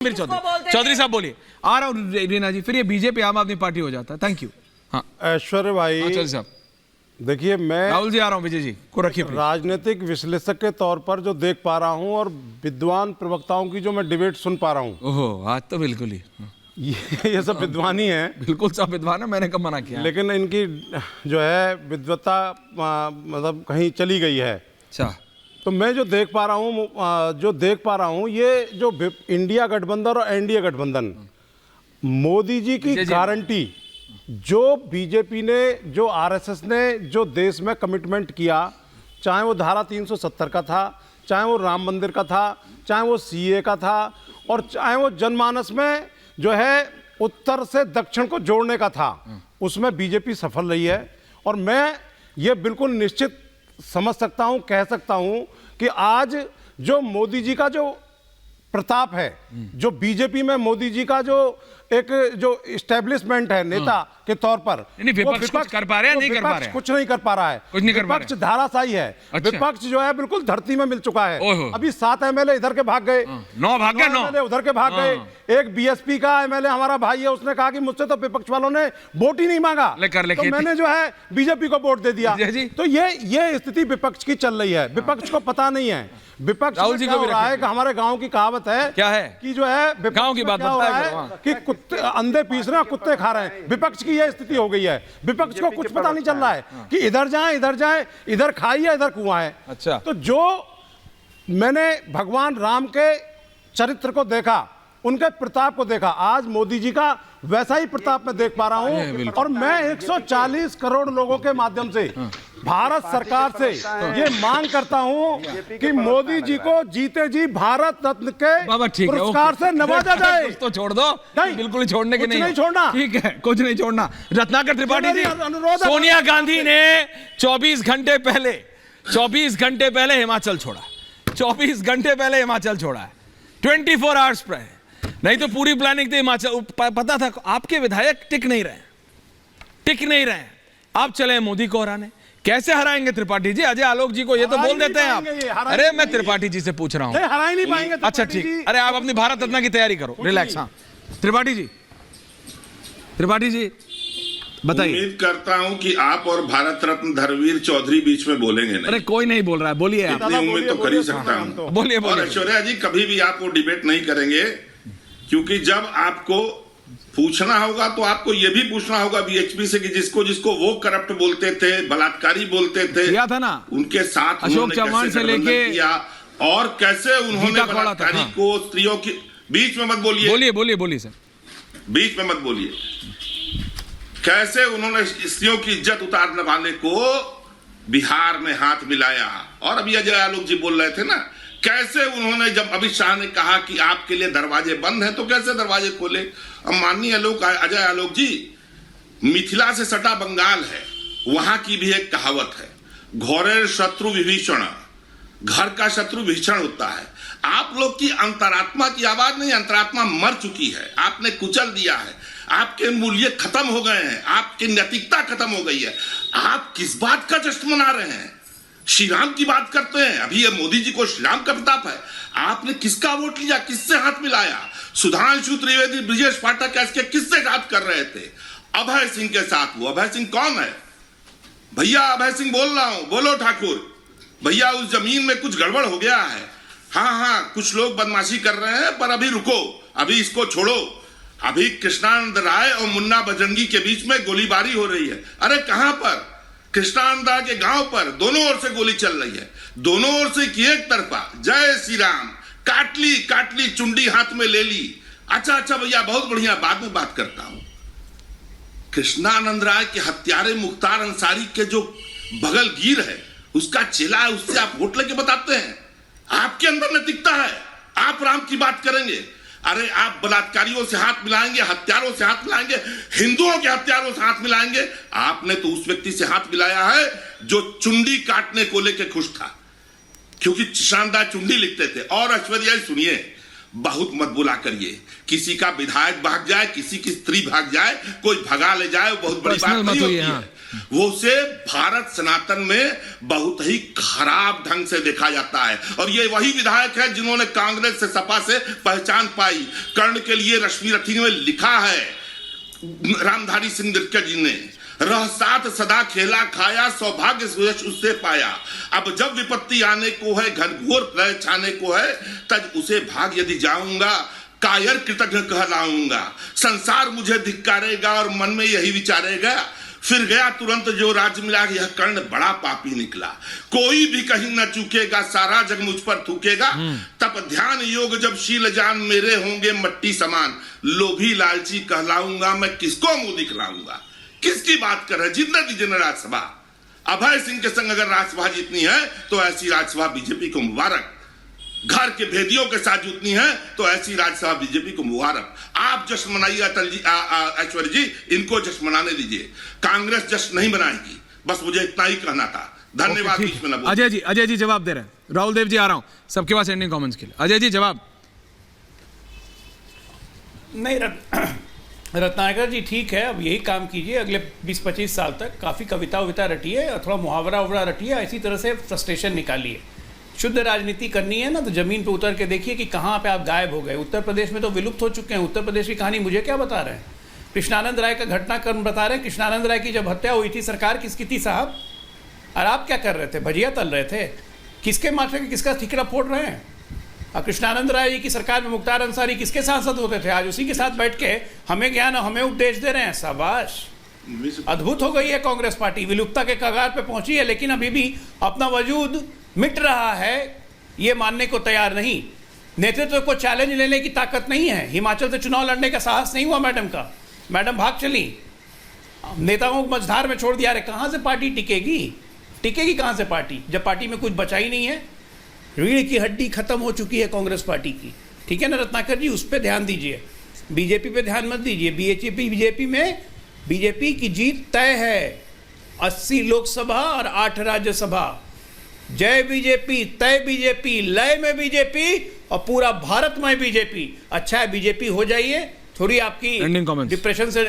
चौधरी साहब बोलिए। आ रहा हूँ रीना जी, फिर ये बीजेपी आम आदमी पार्टी हो जाता है। Thank you. हाँ ऐश्वर्य भाई, चौधरी साहब। देखिए मैं राहुल जी आ रहा हूँ, विजय जी को रखिए please। राजनीतिक विश्लेषक के तौर पर जो देख पा रहा हूं और विद्वान प्रवक्ताओं की जो मैं डिबेट सुन पा रहा हूं, ओहो आज तो बिल्कुल ही ये सब विद्वान ही हैं। बिल्कुल सब विद्वान है, मैंने कब मना किया। लेकिन इनकी जो है विद्वत्ता मतलब कहीं चली गई है। अच्छा, तो मैं जो देख पा रहा हूं ये जो इंडिया गठबंधन और एनडीए गठबंधन, मोदी जी की गारंटी, जो बीजेपी ने, जो आरएसएस ने जो देश में कमिटमेंट किया, चाहे वो धारा 370 का था, चाहे वो राम मंदिर का था, चाहे वो सीए का था, और चाहे वो जनमानस में जो है उत्तर से दक्षिण को जोड़ने का था, उसमें बीजेपी सफल रही है। और मैं ये बिल्कुल निश्चित समझ सकता हूं, कह सकता हूं कि आज जो मोदी जी का जो प्रताप है, जो बीजेपी में मोदी जी का जो एक जो इस्टेब्लिशमेंट है नेता के तौर पर, विपक्ष कुछ कर पा रहे हैं, नहीं कर पा रहे हैं, कुछ नहीं कर पा रहा है, विपक्ष धाराशायी है। अच्छा। विपक्ष जो है बिल्कुल धरती में मिल चुका है। ओहो। अभी 7 एमएलए इधर के भाग गए, 9 भाग गए, 9 एमएलए उधर के भाग गए। एक बीएसपी का एमएलए हमारा भाई है, उसने कहा कि मुझसे तो विपक्ष वालों ने वोट ही नहीं मांगा, तो मैंने जो है बीजेपी को वोट दे दिया। तो ये स्थिति विपक्ष की चल रही है। विपक्ष को पता नहीं है विपक्ष राहुल जी को भी रहा है कि हमारे गांव की कहावत है, क्या है कि जो है गांव की बात है कि कुत्ते अंधे पीस रहे हैं, कुत्ते खा रहे हैं। विपक्ष की यह स्थिति हो गई है। विपक्ष को कुछ पता नहीं चल रहा है कि इधर जाए, इधर खाई है, इधर कुआं है। अच्छा, तो जो मैंने भगवान राम के चरित्र को देखा, उनके प्रताप को देखा, आज मोदी जी का वैसा ही प्रताप मैं देख पा रहा हूं। और मैं 140 करोड़ लोगों के माध्यम से भारत सरकार से ये मांग करता हूं कि मोदी जी को जीते जी भारत रत्न के पुरस्कार से नवाजा जाए। तो छोड़ दो, बिल्कुल छोड़ने के नहीं छोड़ना, ठीक है, कुछ नहीं छोड़ना। रत्नाकर त्रिपाठी जी, सोनिया गांधी ने 24 घंटे पहले हिमाचल छोड़ा, 24 घंटे पहले हिमाचल छोड़ा है, 24 आवर्स पर है। नहीं तो पूरी प्लानिंग थी हिमाचल, पता था आपके विधायक टिक नहीं रहे। आप चले मोदी को हराने। कैसे हराएंगे त्रिपाठी जी? अजय आलोक जी को ये तो बोल देते हैं आप। अरे मैं त्रिपाठी जी से पूछ रहा हूं, हरा ही नहीं पाएंगे। अच्छा ठीक, अरे आप अपनी भारत रत्न की तैयारी करो, रिलैक्स। हाँ त्रिपाठी जी बताइए। उम्मीद करता हूं कि आप और भारत रत्न धर्मवीर चौधरी बीच में बोलेंगे नहीं। अरे कोई नहीं बोल रहा है, बोलिए आप। इतनी उम्मीद तो कर ही सकता हूं। बोलिए। और ऐश्वर्या जी, कभी भी आप वो डिबेट नहीं करेंगे, क्योंकि जब आपको पूछना होगा तो आपको ये भी पूछना होगा बीएचपी से कि जिसको वो करप्ट बोलते थे, बलात्कारी बोलते थे, किया था ना उनके साथ अशोक चौहान से लेके किया, और कैसे उन्होंने बलात्कारी को स्त्रियों की बीच में मत बोलिए सर, बीच में मत बोलिए, कैसे उन्होंने स्त्रियों की इज्जत उतारने वाले को बिहार में हाथ मिलाया। और अभी अजय आलोक जी बोल रहे थे ना, कैसे उन्होंने, जब अमित शाह ने कहा कि आपके लिए दरवाजे बंद हैं, तो कैसे दरवाजे खोले। अब माननीय अजय आलोक जी, मिथिला से सटा बंगाल है, वहां की भी एक कहावत है, घोरे शत्रु विभीषण, घर का शत्रु भीषण होता है। आप लोग की अंतरात्मा की आवाज नहीं, अंतरात्मा मर चुकी है, आपने कुचल दिया है, आपके मूल्य खत्म हो गए हैं, आपकी नैतिकता खत्म हो गई है। आप किस बात का जश्न मना रहे हैं? श्री राम की बात करते हैं, अभी ये मोदी जी को श्री राम का प्रताप है। आपने किसका वोट लिया, किससे हाथ मिलाया? सुधांशु त्रिवेदी, ब्रिजेश पाठक कैसे किससे हाथ कर रहे थे? अभय सिंह के साथ। वो अभय सिंह कौन है भैया? अभय सिंह बोल रहा हूं, बोलो ठाकुर भैया, उस जमीन में कुछ गड़बड़ हो गया है। हाँ, कुछ लोग बदमाशी कर रहे हैं, पर अभी रुको, अभी इसको छोड़ो। अभी कृष्णानंद राय और मुन्ना बजरंगी के बीच में गोलीबारी हो रही है। अरे कहां पर? कृष्णानंद राय के गांव पर दोनों ओर से गोली चल रही है, दोनों ओर से की एक तरफा। जय श्री राम, काट ली चुंडी हाथ में ले ली। अच्छा भैया, बहुत बढ़िया, बाद में बात करता हूं। कृष्णानंद राय के हत्यारे मुख्तार अंसारी के जो बगल गिर है, उसका चेला है, उससे आप वोट लेके बताते हैं? आपके अंदर नैतिकता है? आप राम की बात करेंगे? अरे आप बलात्कारियों से हाथ मिलाएंगे, हत्यारों से हाथ मिलाएंगे, हिंदुओं के हत्यारों से हाथ मिलाएंगे? आपने तो उस व्यक्ति से हाथ मिलाया है जो चुंडी काटने को लेकर खुश था, क्योंकि शानदार चुंडी लिखते थे। और ऐश्वर्या सुनिए, बहुत मत बुला करिए, किसी का विधायक भाग जाए, किसी की स्त्री भाग जाए, कोई भगा ले जाए, वो बहुत बड़ी बात नहीं होती है। वो उसे भारत सनातन में बहुत ही खराब ढंग से देखा जाता है। और ये वही विधायक है जिन्होंने कांग्रेस से सपा से पहचान पाई। कर्ण के लिए रश्मि रथी में लिखा है रामधारी सिंह दिनकर जी ने, रह साथ सदा खेला खाया, सौभाग्य यश उससे पाया। अब जब विपत्ति आने को है, घनघोर प्रलय छाने को है, तब उसे भाग यदि जाऊंगा, कायर कृतज्ञ कहलाऊंगा। संसार मुझे धिक्कारेगा और मन में यही विचारेगा, फिर गया तुरंत जो राज्य मिला, यह कर्ण बड़ा पापी निकला। कोई भी कहीं न चूकेगा, सारा जग मुझ पर थूकेगा। तब ध्यान योग जब शील जान मेरे होंगे मट्टी समान, लोभी लालची कहलाऊंगा, मैं किसको मुंह दिखलाऊंगा। किसकी बात कर रहे, जीतने दीजिए ना राज्यसभा। अभय सिंह के संग अगर राज्यसभा जीतनी है तो ऐसी राज्यसभा बीजेपी को मुबारक। घर के भेदियों के साथ जीतनी है तो ऐसी राज्यसभा बीजेपी को मुबारक। आप जश्न मनाइए अटल जी, ऐश्वर्य जी, इनको जश्न मनाने दीजिए। कांग्रेस जश्न नहीं बनाएगी। बस मुझे इतना ही कहना था। धन्यवाद। बीच में न बोलिए। अजय जी जवाब दे रहे हैं। राहुल देव जी आ रहा हूं सबके पास एंडिंग कमेंट्स के लिए। अजय जी जवाब। नहीं रत्नाकर जी ठीक है, अब यही काम कीजिए अगले 20-25 साल तक। काफ़ी कविता वविता रटिए और थोड़ा मुहावरा उवरा रटिए, इसी तरह से फ्रस्ट्रेशन निकालिए। शुद्ध राजनीति करनी है ना तो ज़मीन पे उतर के देखिए कि कहाँ पे आप गायब हो गए। उत्तर प्रदेश में तो विलुप्त हो चुके हैं। उत्तर प्रदेश की कहानी मुझे क्या बता रहे हैं? कृष्णानंद राय का घटनाक्रम बता रहे हैं। कृष्णानंद राय की जब हत्या हुई थी, सरकार किसकी थी साहब? और आप क्या कर रहे थे? भजिया तल रहे थे। किसके माथे पे किसका ठिकरा फोड़ रहे हैं? और कृष्णानंद राय जी की सरकार में मुख्तार अंसारी किसके सांसद होते थे? आज उसी के साथ बैठ के हमें ज्ञान हमें उपदेश दे रहे हैं। शाबाश, अद्भुत हो गई है कांग्रेस पार्टी, विलुप्तता के कगार पे पहुंची है, लेकिन अभी भी अपना वजूद मिट रहा है, ये मानने को तैयार नहीं। नेतृत्व को चैलेंज लेने की ताकत नहीं है। हिमाचल से चुनाव लड़ने का साहस नहीं हुआ मैडम का। मैडम भाग चली, नेताओं को मझधार में छोड़ दिया। अरे कहाँ से पार्टी टिकेगी? टिकेगी कहाँ से पार्टी जब पार्टी में कुछ बचा ही नहीं है? रीढ़ की हड्डी खत्म हो चुकी है कांग्रेस पार्टी की। ठीक है ना रत्नाकर जी, उस पर ध्यान दीजिए। बीजेपी पे ध्यान मत दीजिए। बीजेपी में बीजेपी की जीत तय है। 80 लोकसभा और 8 राज्यसभा। जय बीजेपी, तय बीजेपी, लय में बीजेपी और पूरा भारत में बीजेपी। अच्छा है बीजेपी हो जाइए, थोड़ी आपकी डिप्रेशन से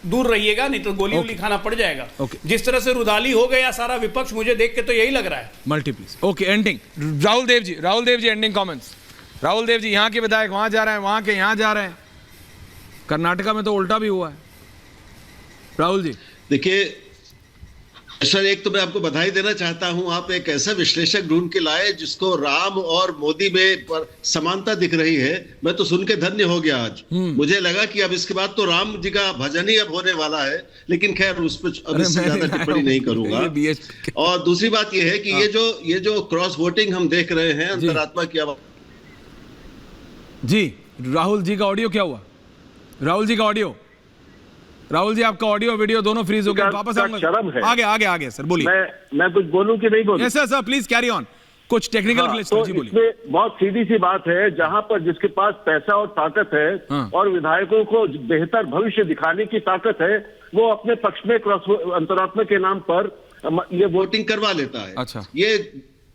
दूर रहिएगा, नहीं तो गोली वोली खाना पड़ जाएगा। जिस तरह से रुदाली हो गया सारा विपक्ष, मुझे देख के तो यही लग रहा है। Multiplies. Okay, ending. Rahul Dev ji ending comments. Rahul Dev ji, यहाँ के विधायक वहां जा रहे हैं, वहां के यहाँ जा रहे हैं। कर्नाटका में तो उल्टा भी हुआ है। राहुल जी देखिए सर, एक तो मैं आपको बधाई देना चाहता हूं, आप एक ऐसा विश्लेषक ढूंढ के लाए जिसको राम और मोदी में समानता दिख रही है। मैं तो सुन के धन्य हो गया आज। मुझे लगा कि अब इसके बाद तो राम जी का भजन ही अब होने वाला है, लेकिन खैर उस पर अब इससे ज्यादा टिप्पणी नहीं करूंगा। और दूसरी बात यह है कि ये जो क्रॉस वोटिंग हम देख रहे हैं, अंतरात्मा की आवाज। जी राहुल जी का ऑडियो क्या हुआ? राहुल जी का ऑडियो, राहुल जी आपका ऑडियो वीडियो दोनों फ्रीज हो गए। वापस आगे आगे सर बोलिए। मैं कुछ बोलूं कि नहीं बोलूं? Yes sir please carry on. कुछ टेक्निकल ग्लिच तो जी बोलिए। इसमें बहुत सीधी सी बात है, जहां पर जिसके पास पैसा और ताकत है और विधायकों को बेहतर भविष्य दिखाने की ताकत है, वो अपने पक्ष में अंतरात्मा के नाम पर ये वोटिंग करवा लेता है। अच्छा, ये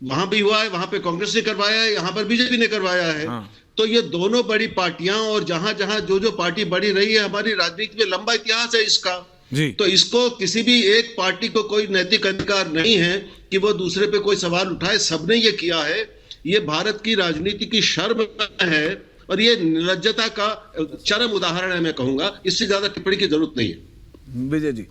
वहां भी हुआ है, वहां पे कांग्रेस ने करवाया है, यहाँ पर बीजेपी ने करवाया है। तो ये दोनों बड़ी पार्टियां, और जहां जहां जो पार्टी बड़ी रही है, हमारी राजनीति में लंबा इतिहास है इसका जी। तो इसको किसी भी एक पार्टी को कोई नैतिक अधिकार नहीं है कि वो दूसरे पे कोई सवाल उठाए। सबने ये किया है। ये भारत की राजनीति की शर्म है और ये निर्लज्जता का चरम उदाहरण है, मैं कहूंगा। इससे ज्यादा टिप्पणी की जरूरत नहीं है। विजय जी